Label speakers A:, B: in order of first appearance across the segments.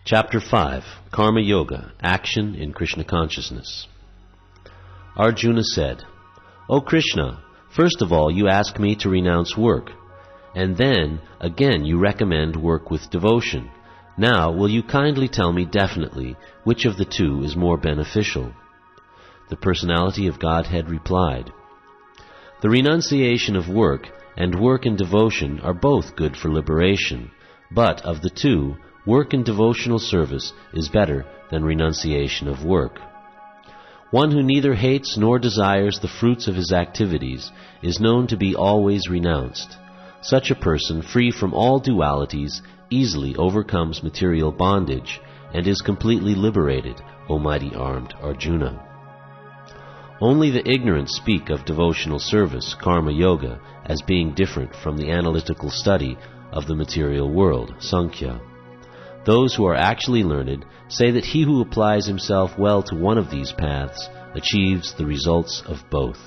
A: Chapter 5, Karma Yoga, Action in Krishna Consciousness. Arjuna said, "O Krishna, first of all you ask me to renounce work, and then again you recommend work with devotion. Now will you kindly tell me definitely which of the two is more beneficial?" The personality of Godhead replied, "The renunciation of work and work in devotion are both good for liberation, but of the two, work in devotional service is better than renunciation of work. One who neither hates nor desires the fruits of his activities is known to be always renounced. Such a person, free from all dualities, easily overcomes material bondage and is completely liberated, O mighty armed Arjuna. Only the ignorant speak of devotional service, karma yoga, as being different from the analytical study of the material world, Sankhya. Those who are actually learned say that he who applies himself well to one of these paths achieves the results of both.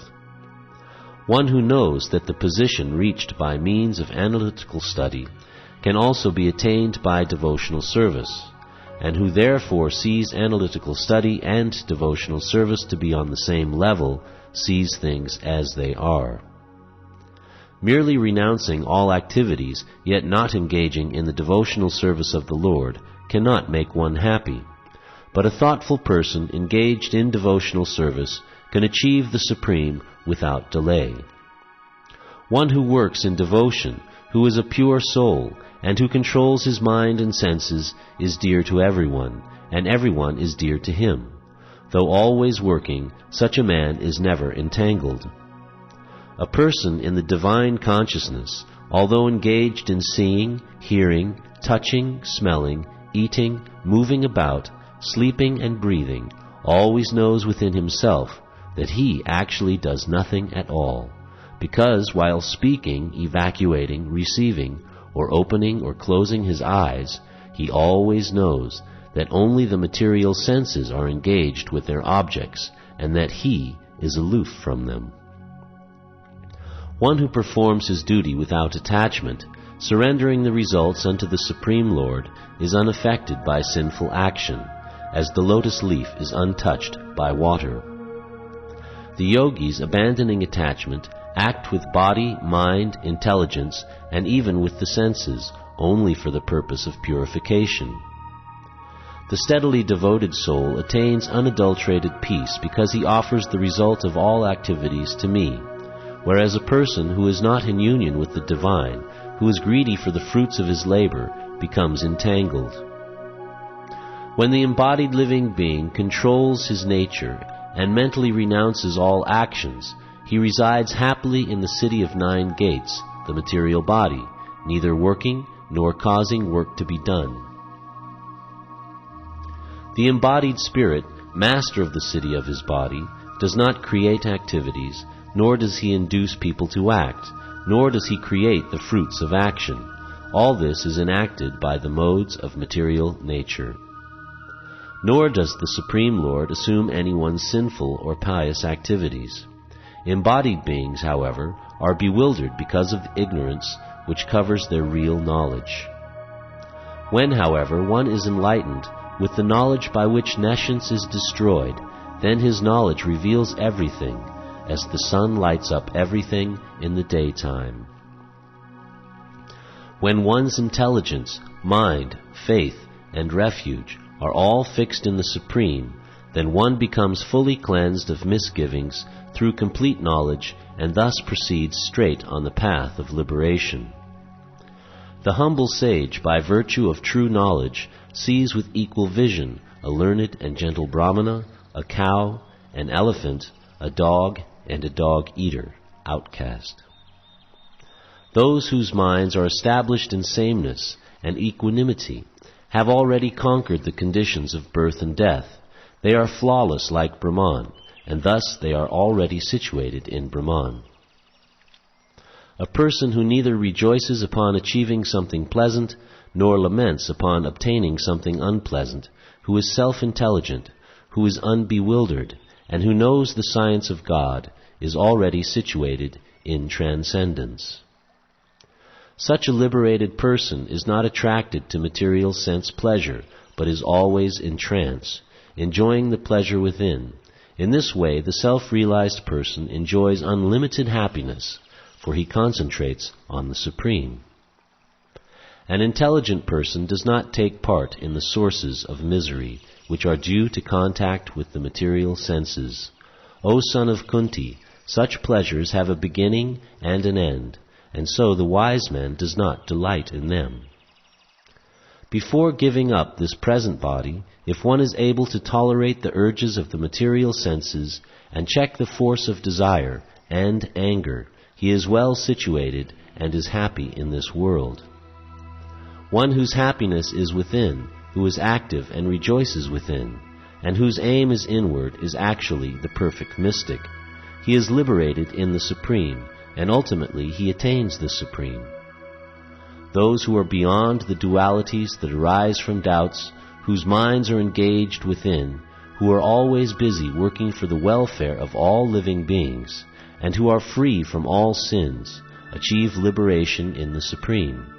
A: One who knows that the position reached by means of analytical study can also be attained by devotional service, and who therefore sees analytical study and devotional service to be on the same level, sees things as they are. Merely renouncing all activities, yet not engaging in the devotional service of the Lord, cannot make one happy. But a thoughtful person engaged in devotional service can achieve the supreme without delay. One who works in devotion, who is a pure soul, and who controls his mind and senses, is dear to everyone, and everyone is dear to him. Though always working, such a man is never entangled. A person in the divine consciousness, although engaged in seeing, hearing, touching, smelling, eating, moving about, sleeping and breathing, always knows within himself that he actually does nothing at all, because while speaking, evacuating, receiving, or opening or closing his eyes, he always knows that only the material senses are engaged with their objects, and that he is aloof from them. One who performs his duty without attachment, surrendering the results unto the Supreme Lord, is unaffected by sinful action, as the lotus leaf is untouched by water. The yogis, abandoning attachment, act with body, mind, intelligence, and even with the senses, only for the purpose of purification. The steadily devoted soul attains unadulterated peace because he offers the result of all activities to me, whereas a person who is not in union with the divine, who is greedy for the fruits of his labor, becomes entangled. When the embodied living being controls his nature and mentally renounces all actions, he resides happily in the city of 9 gates, the material body, neither working nor causing work to be done. The embodied spirit, master of the city of his body, does not create activities, nor does he induce people to act, nor does he create the fruits of action. All this is enacted by the modes of material nature. Nor does the Supreme Lord assume anyone's sinful or pious activities. Embodied beings, however, are bewildered because of the ignorance which covers their real knowledge. When, however, one is enlightened with the knowledge by which nescience is destroyed, then his knowledge reveals everything, as the sun lights up everything in the daytime. When one's intelligence, mind, faith, and refuge are all fixed in the Supreme, then one becomes fully cleansed of misgivings through complete knowledge and thus proceeds straight on the path of liberation. The humble sage, by virtue of true knowledge, sees with equal vision a learned and gentle Brahmana, a cow, an elephant, a dog, and a dog-eater, outcast. Those whose minds are established in sameness and equanimity have already conquered the conditions of birth and death. They are flawless like Brahman, and thus they are already situated in Brahman. A person who neither rejoices upon achieving something pleasant, nor laments upon obtaining something unpleasant, who is self-intelligent, who is unbewildered, and who knows the science of God, is already situated in transcendence. Such a liberated person is not attracted to material sense pleasure, but is always in trance, enjoying the pleasure within. In this way, the self-realized person enjoys unlimited happiness, for he concentrates on the Supreme. An intelligent person does not take part in the sources of misery, which are due to contact with the material senses. O son of Kunti, such pleasures have a beginning and an end, and so the wise man does not delight in them. Before giving up this present body, if one is able to tolerate the urges of the material senses and check the force of desire and anger, he is well situated and is happy in this world. One whose happiness is within, who is active and rejoices within, and whose aim is inward, is actually the perfect mystic. He is liberated in the Supreme, and ultimately he attains the Supreme. Those who are beyond the dualities that arise from doubts, whose minds are engaged within, who are always busy working for the welfare of all living beings, and who are free from all sins, achieve liberation in the Supreme.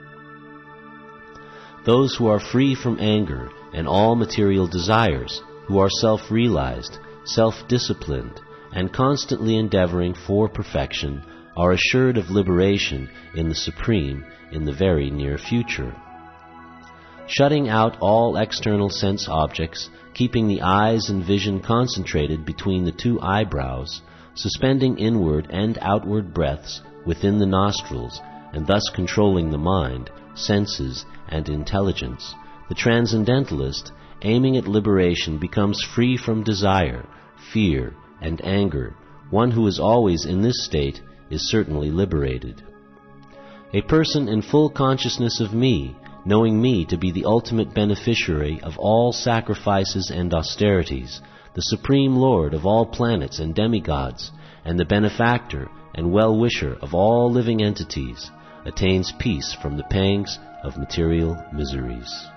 A: Those who are free from anger and all material desires, who are self-realized, self-disciplined, and constantly endeavoring for perfection, are assured of liberation in the Supreme in the very near future. Shutting out all external sense objects, keeping the eyes and vision concentrated between the two eyebrows, suspending inward and outward breaths within the nostrils, and thus controlling the mind, senses, and intelligence, the transcendentalist, aiming at liberation, becomes free from desire, fear, and anger. One who is always in this state is certainly liberated. A person in full consciousness of me, knowing me to be the ultimate beneficiary of all sacrifices and austerities, the Supreme Lord of all planets and demigods, and the benefactor and well-wisher of all living entities, attains peace from the pangs of material miseries.